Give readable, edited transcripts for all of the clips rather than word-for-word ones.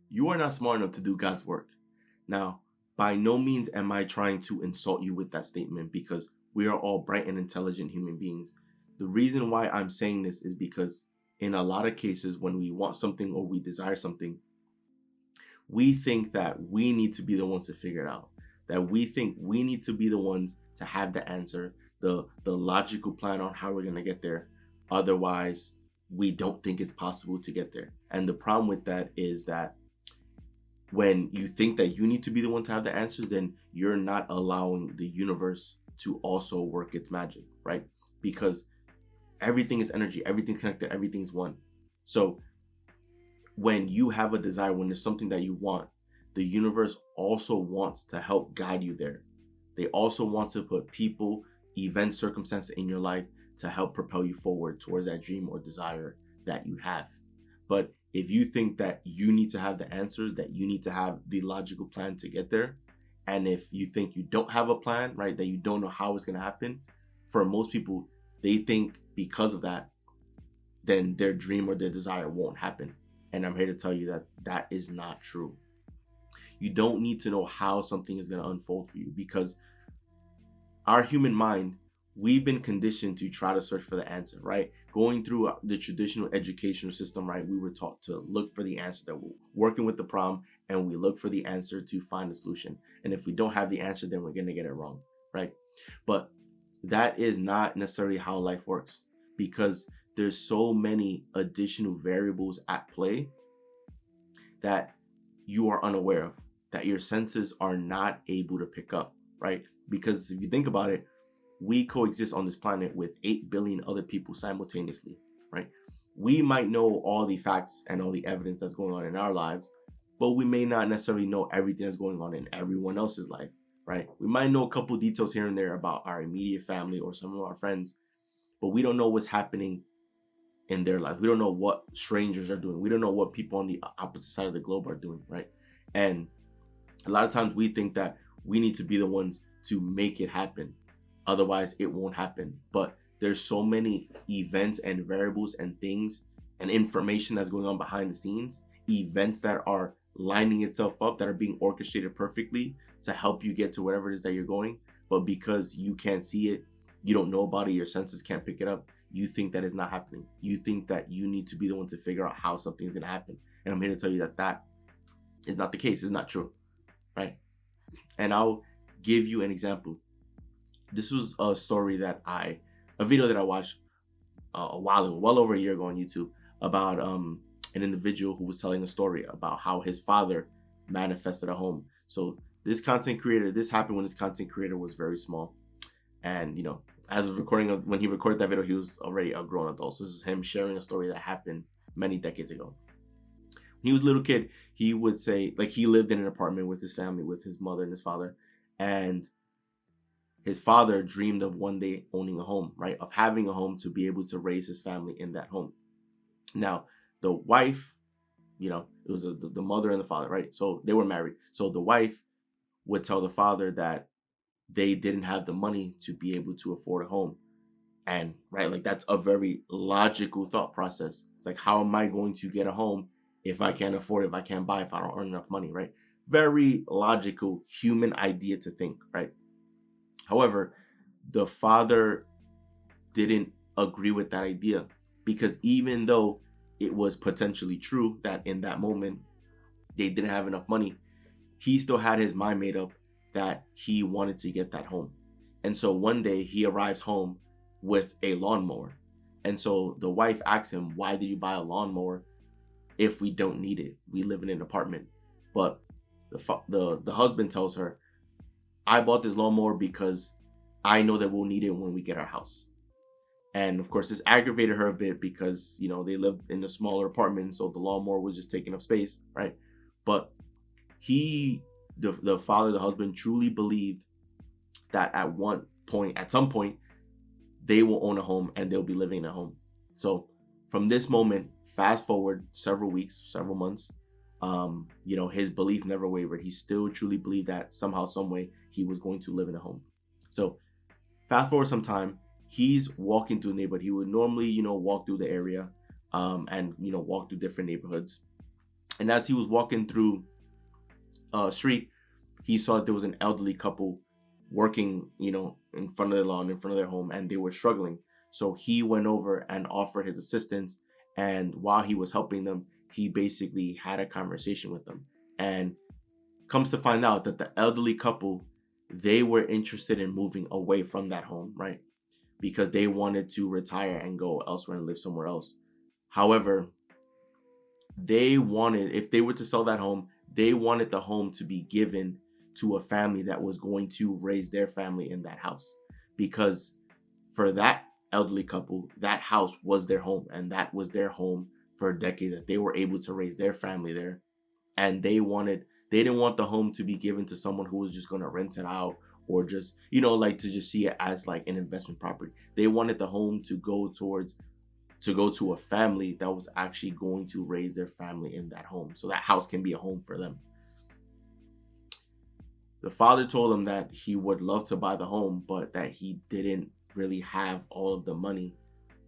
You are not smart enough to do God's work. Now, by no means am I trying to insult you with that statement, because we are all bright and intelligent human beings. The reason why I'm saying this is because in a lot of cases, when we want something or we desire something, we think that we need to be the ones to figure it out. That we think we need to be the ones to have the answer, the logical plan on how we're going to get there. Otherwise, we don't think it's possible to get there. And the problem with that is that when you think that you need to be the one to have the answers, then you're not allowing the universe to also work its magic, right? Because everything is energy, everything's connected, everything's one. So when you have a desire, when there's something that you want, the universe also wants to help guide you there. They also want to put people, events, circumstances in your life to help propel you forward towards that dream or desire that you have. But if you think that you need to have the answers, that you need to have the logical plan to get there, and if you think you don't have a plan, right, that you don't know how it's going to happen, for most people, they think because of that, then their dream or their desire won't happen. And I'm here to tell you that that is not true. You don't need to know how something is going to unfold for you, because our human mind, we've been conditioned to try to search for the answer, right? Going through the traditional educational system, right? We were taught to look for the answer, that we're working with the problem and we look for the answer to find the solution. And if we don't have the answer, then we're going to get it wrong, right? But that is not necessarily how life works, because there's so many additional variables at play that you are unaware of, that your senses are not able to pick up, right? Because if you think about it, we coexist on this planet with 8 billion other people simultaneously, right? We might know all the facts and all the evidence that's going on in our lives, but we may not necessarily know everything that's going on in everyone else's life, right? We might know a couple details here and there about our immediate family or some of our friends, but we don't know what's happening in their lives. We don't know what strangers are doing. We don't know what people on the opposite side of the globe are doing, right? And a lot of times we think that we need to be the ones to make it happen. Otherwise, it won't happen. But there's so many events and variables and things and information that's going on behind the scenes, events that are lining itself up, that are being orchestrated perfectly to help you get to whatever it is that you're going. But because you can't see it, you don't know about it, your senses can't pick it up, you think that it's not happening. You think that you need to be the one to figure out how something is going to happen. And I'm here to tell you that that is not the case. It's not true, right? And I'll give you an example. This was a video that I watched a while ago, well over a year ago on YouTube, about an individual who was telling a story about how his father manifested a home. So this happened when this content creator was very small. And, as of recording, when he recorded that video, he was already a grown adult. So this is him sharing a story that happened many decades ago. When he was a little kid, he would say, like, he lived in an apartment with his family, with his mother and his father. And his father dreamed of one day owning a home, right? Of having a home to be able to raise his family in that home. Now, the wife, it was the mother and the father, right? So they were married. So the wife would tell the father that they didn't have the money to be able to afford a home. And, right, like, that's a very logical thought process. It's like, how am I going to get a home if I can't afford it, if I can't buy, if I don't earn enough money, right? Very logical human idea to think, right? However, the father didn't agree with that idea, because even though it was potentially true that in that moment they didn't have enough money, he still had his mind made up that he wanted to get that home. And so one day he arrives home with a lawnmower. And so the wife asks him, why did you buy a lawnmower if we don't need it? We live in an apartment. But the husband tells her, I bought this lawnmower because I know that we'll need it when we get our house. And of course, this aggravated her a bit because, they lived in a smaller apartment, so the lawnmower was just taking up space, right? But the father, the husband, truly believed that at some point, they will own a home and they'll be living in a home. So from this moment, fast forward several weeks, several months, his belief never wavered. He still truly believed that somehow, some way, he was going to live in a home. So fast forward some time, he's walking through the neighborhood. He would normally, walk through the area, and walk through different neighborhoods. And as he was walking through a street, he saw that there was an elderly couple working, in front of their lawn, in front of their home, and they were struggling. So he went over and offered his assistance. And while he was helping them, he basically had a conversation with them. And comes to find out that the elderly couple, they were interested in moving away from that home, right? Because they wanted to retire and go elsewhere and live somewhere else. However, they wanted, if they were to sell that home, they wanted the home to be given to a family that was going to raise their family in that house. Because for that elderly couple, that house was their home, and that was their home for decades, that they were able to raise their family there. And they didn't want the home to be given to someone who was just going to rent it out, or just, like to just see it as like an investment property. They wanted the home to go to a family that was actually going to raise their family in that home. So that house can be a home for them. The father told him that he would love to buy the home, but that he didn't really have all of the money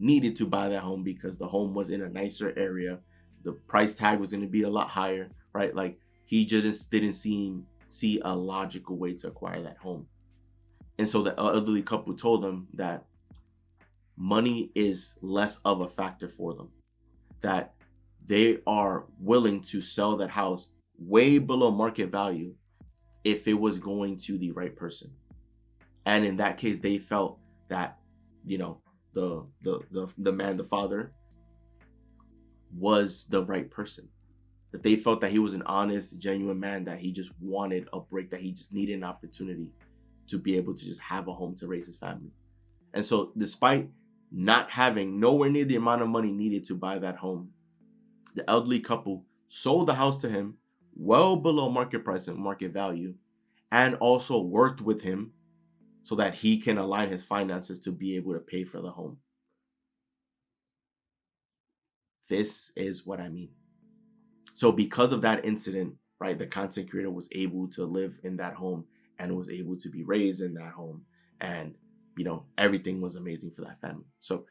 needed to buy that home, because the home was in a nicer area. The price tag was going to be a lot higher, right? Like, he just didn't see a logical way to acquire that home. And so the elderly couple told him that money is less of a factor for them, that they are willing to sell that house way below market value if it was going to the right person. And in that case, they felt that, the man, the father, was the right person. That they felt that he was an honest, genuine man, that he just wanted a break, that he just needed an opportunity to be able to just have a home to raise his family. And so despite not having nowhere near the amount of money needed to buy that home, the elderly couple sold the house to him well below market price and market value, and also worked with him so that he can align his finances to be able to pay for the home. This is what I mean. So because of that incident, right, the content creator was able to live in that home and was able to be raised in that home. And, everything was amazing for that family. So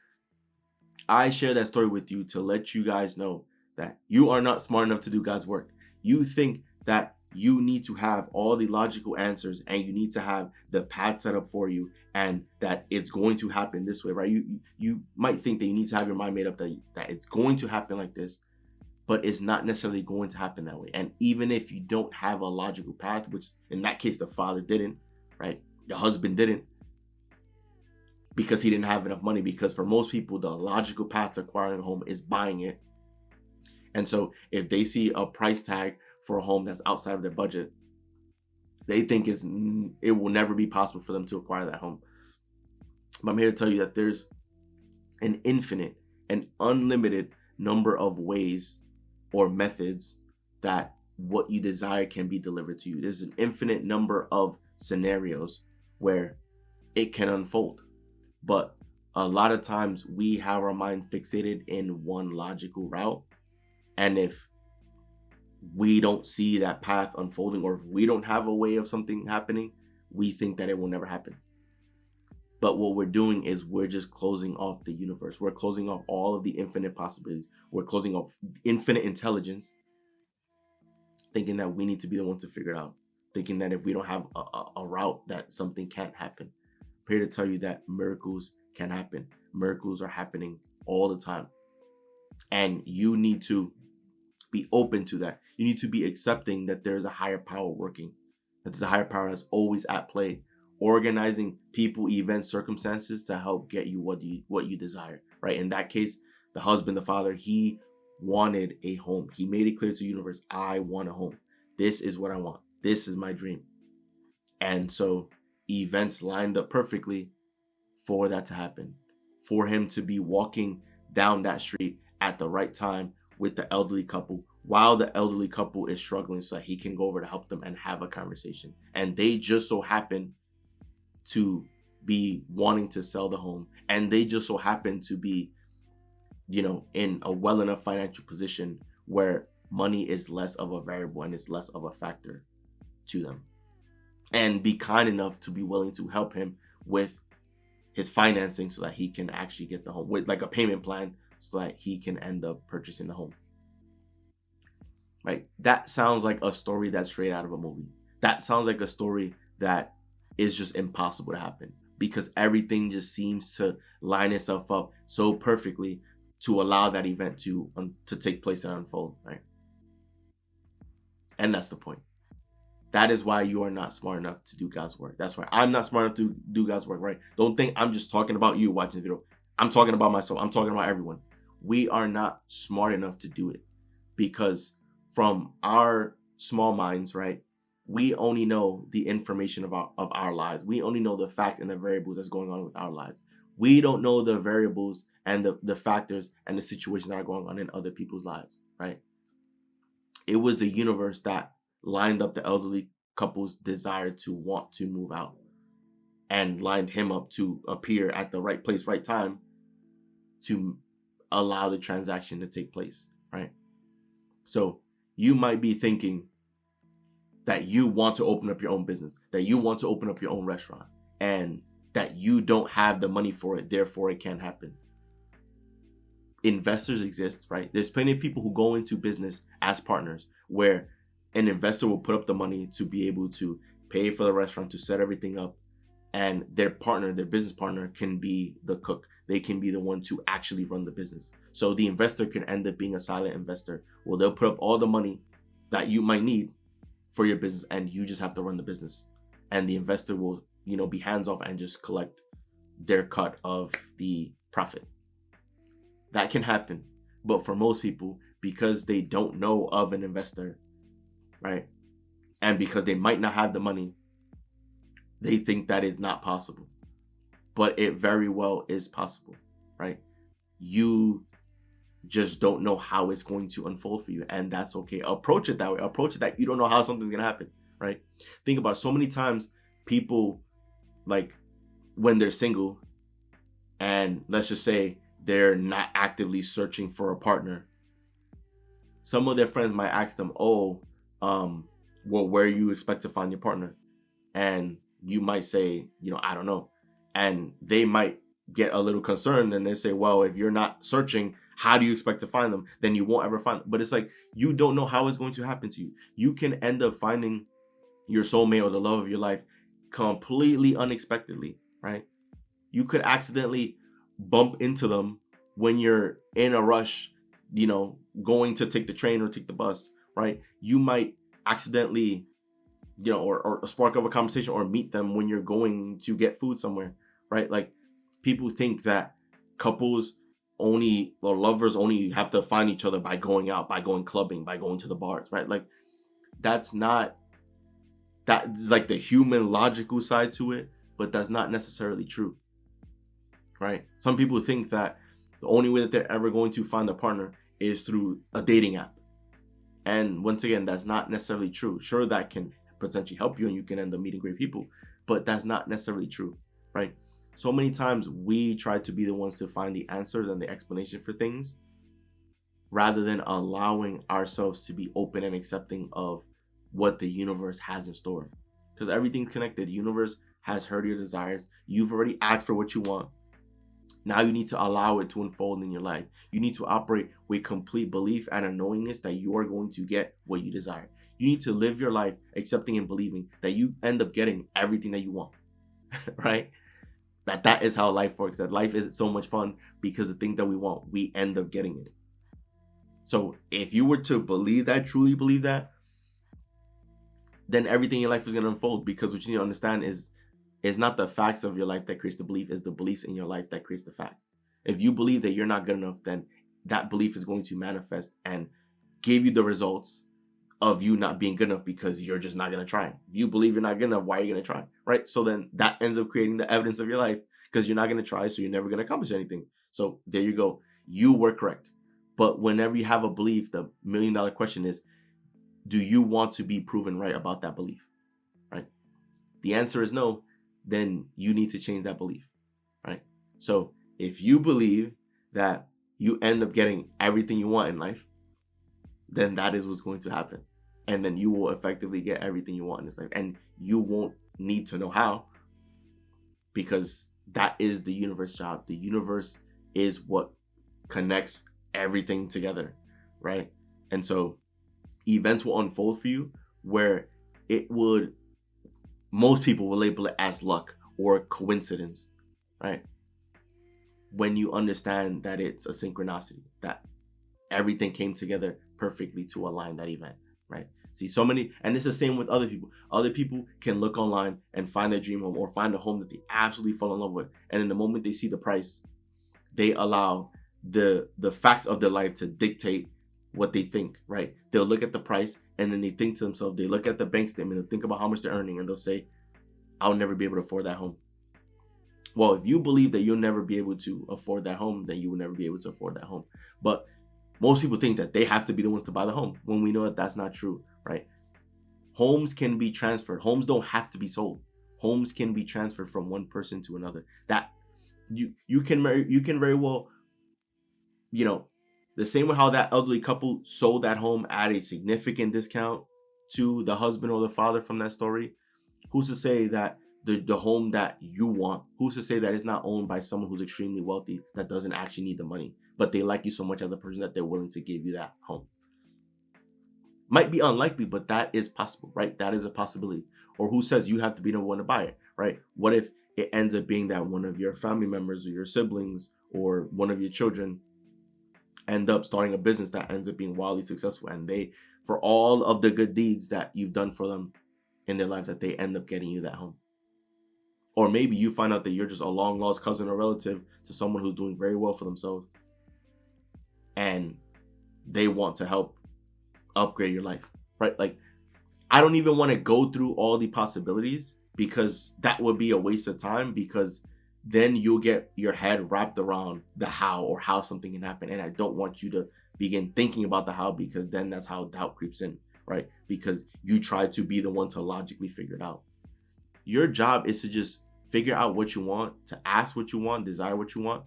I share that story with you to let you guys know that you are not smart enough to do God's work. You think that you need to have all the logical answers, and you need to have the path set up for you, and that it's going to happen this way, right? You might think that you need to have your mind made up that it's going to happen like this, but it's not necessarily going to happen that way. And even if you don't have a logical path, which in that case the father didn't, right? The husband didn't, because he didn't have enough money. Because for most people, the logical path to acquiring a home is buying it. And so if they see a price tag for a home that's outside of their budget, they think it will never be possible for them to acquire that home. But I'm here to tell you that there's an infinite and unlimited number of ways or methods that what you desire can be delivered to you. There's an infinite number of scenarios where it can unfold. But a lot of times we have our mind fixated in one logical route. And if we don't see that path unfolding, or if we don't have a way of something happening, we think that it will never happen. But what we're doing is we're just closing off the universe. We're closing off all of the infinite possibilities. We're closing off infinite intelligence, thinking that we need to be the ones to figure it out. Thinking that if we don't have a route, that something can't happen. I'm here to tell you that miracles can happen. Miracles are happening all the time. And you need to be open to that. You need to be accepting that there's a higher power working, that there's a higher power that's always at play, organizing people, events, circumstances to help get you what you desire, right? In that case, the husband, the father, he wanted a home. He made it clear to the universe, I want a home. This is what I want. This is my dream. And so events lined up perfectly for that to happen, for him to be walking down that street at the right time with the elderly couple, while the elderly couple is struggling, so that he can go over to help them and have a conversation. And they just so happen to be wanting to sell the home, and they just so happen to be, in a well enough financial position where money is less of a variable and it's less of a factor to them, and be kind enough to be willing to help him with his financing so that he can actually get the home, with like a payment plan, so that he can end up purchasing the home. right? That sounds like a story that's straight out of a movie. That sounds like a story that is just impossible to happen because everything just seems to line itself up so perfectly to allow that event to take place and unfold, right? And that's the point. That is why you are not smart enough to do God's work. That's why I'm not smart enough to do God's work, right? Don't think I'm just talking about you watching the video. I'm talking about myself. I'm talking about everyone. We are not smart enough to do it because from our small minds, right? We only know the information of our lives. We only know the facts and the variables that's going on with our lives. We don't know the variables and the factors and the situations that are going on in other people's lives, right? It was the universe that lined up the elderly couple's desire to want to move out and lined him up to appear at the right place, right time to allow the transaction to take place, right? So you might be thinking that you want to open up your own business, that you want to open up your own restaurant, and that you don't have the money for it, therefore it can't happen. Investors exist, right? There's plenty of people who go into business as partners where an investor will put up the money to be able to pay for the restaurant, to set everything up, and their partner, their business partner, can be the cook. They can be the one to actually run the business. So the investor can end up being a silent investor. Well, they'll put up all the money that you might need for your business, and you just have to run the business. And the investor will, be hands off and just collect their cut of the profit. That can happen. But for most people, because they don't know of an investor, right? And because they might not have the money, they think that is not possible. But it very well is possible, right? You just don't know how it's going to unfold for you, and that's okay. Approach it that way. Approach it that you don't know how something's going to happen, right? Think about it. So many times people, like, when they're single and let's just say they're not actively searching for a partner, some of their friends might ask them, well, where you expect to find your partner? And you might say, I don't know. And they might get a little concerned and they say, well, if you're not searching, how do you expect to find them? Then you won't ever find them. But it's like, you don't know how it's going to happen to you. You can end up finding your soulmate or the love of your life completely unexpectedly, right? You could accidentally bump into them when you're in a rush, going to take the train or take the bus, right? You might accidentally, or spark of a conversation or meet them when you're going to get food somewhere, right? Like, people think that couples only, or lovers only, have to find each other by going out, by going clubbing, by going to the bars, right? Like, that's like the human logical side to it, but that's not necessarily true, right? Some people think that the only way that they're ever going to find a partner is through a dating app. And once again, that's not necessarily true. Sure, that can potentially help you and you can end up meeting great people, but that's not necessarily true, right? So many times we try to be the ones to find the answers and the explanation for things rather than allowing ourselves to be open and accepting of what the universe has in store. Because everything's connected. The universe has heard your desires. You've already asked for what you want. Now you need to allow it to unfold in your life. You need to operate with complete belief and a knowingness that you are going to get what you desire. You need to live your life accepting and believing that you end up getting everything that you want, right? That is how life works. That life is so much fun because the things that we want, we end up getting it. So if you were to believe that, truly believe that, then everything in your life is going to unfold, because what you need to understand is it's not the facts of your life that creates the belief, it's the beliefs in your life that creates the facts. If you believe that you're not good enough, then that belief is going to manifest and give you the results of you not being good enough because you're just not going to try. If you believe you're not good enough, why are you going to try, right? So then that ends up creating the evidence of your life because you're not going to try, so you're never going to accomplish anything. So there you go. You were correct. But whenever you have a belief, the $1 million question is, do you want to be proven right about that belief, right? The answer is no. Then you need to change that belief, right? So if you believe that you end up getting everything you want in life, then that is what's going to happen. And then you will effectively get everything you want in this life. And you won't need to know how, because that is the universe job. The universe is what connects everything together, right? And so events will unfold for you where it would, most people will label it as luck or coincidence, right? When you understand that it's a synchronicity, that everything came together perfectly to align that event, right? See, so many, and it's the same with other people. Other people can look online and find their dream home or find a home that they absolutely fall in love with. And in the moment they see the price, they allow the facts of their life to dictate what they think, right? They'll look at the price and then they think to themselves, they look at the bank statement, they'll think about how much they're earning, and they'll say, I'll never be able to afford that home. Well, if you believe that you'll never be able to afford that home, then you will never be able to afford that home. But most people think that they have to be the ones to buy the home, when we know that that's not true, right? Homes can be transferred. Homes don't have to be sold. Homes can be transferred from one person to another. That you can very well, you know, the same way how that elderly couple sold that home at a significant discount to the husband or the father from that story. Who's to say that the home that you want, who's to say that it's not owned by someone who's extremely wealthy that doesn't actually need the money, but they like you so much as a person that they're willing to give you that home? Might be unlikely, but that is possible, right? That is a possibility. Or who says you have to be the one to buy it, right? What if it ends up being that one of your family members or your siblings or one of your children end up starting a business that ends up being wildly successful, and they, for all of the good deeds that you've done for them in their lives, that they end up getting you that home? Or maybe you find out that you're just a long lost cousin or relative to someone who's doing very well for themselves, and they want to help upgrade your life, right? Like, I don't even want to go through all the possibilities, because that would be a waste of time, because then you'll get your head wrapped around the how, or how something can happen. And I don't want you to begin thinking about the how, because then that's how doubt creeps in, right? Because you try to be the one to logically figure it out. Your job is to just figure out what you want, to ask what you want, desire what you want,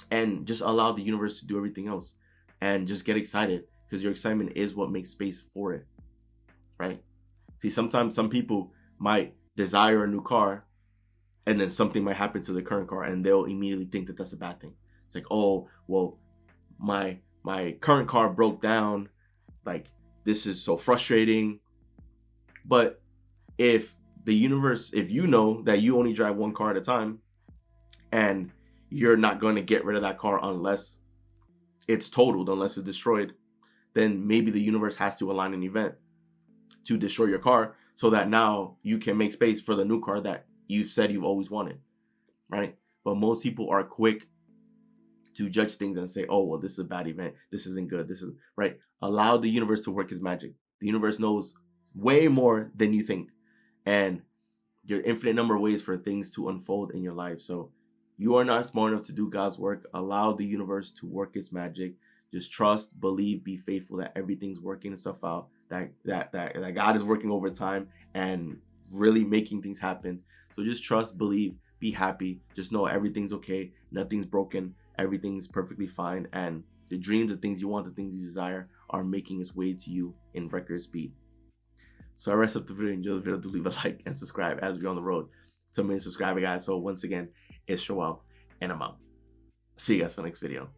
and just allow the universe to do everything else. And just get excited, because your excitement is what makes space for it, right? See, sometimes some people might desire a new car, and then something might happen to the current car, and they'll immediately think that that's a bad thing. It's like, oh, well, my current car broke down. Like, this is so frustrating. But if the universe, if you know that you only drive one car at a time, and you're not going to get rid of that car unless it's totaled, unless it's destroyed, then maybe the universe has to align an event to destroy your car, so that now you can make space for the new car that you've said you've always wanted, right? But most people are quick to judge things and say, oh, well, this is a bad event, this isn't good, this is right. Allow the universe to work its magic. The universe knows way more than you think, and there are infinite number of ways for things to unfold in your life. So you are not smart enough to do God's work. Allow the universe to work its magic. Just trust, believe, be faithful that everything's working itself out, that God is working over time and really making things happen. So just trust, believe, be happy. Just know everything's okay. Nothing's broken. Everything's perfectly fine. And the dreams, the things you want, the things you desire are making its way to you in record speed. So I rest up the video. Enjoy the video. Do leave a like and subscribe as we're on the road to 1 million subscribers, guys. So once again, it's Joel, and I'm out. See you guys for the next video.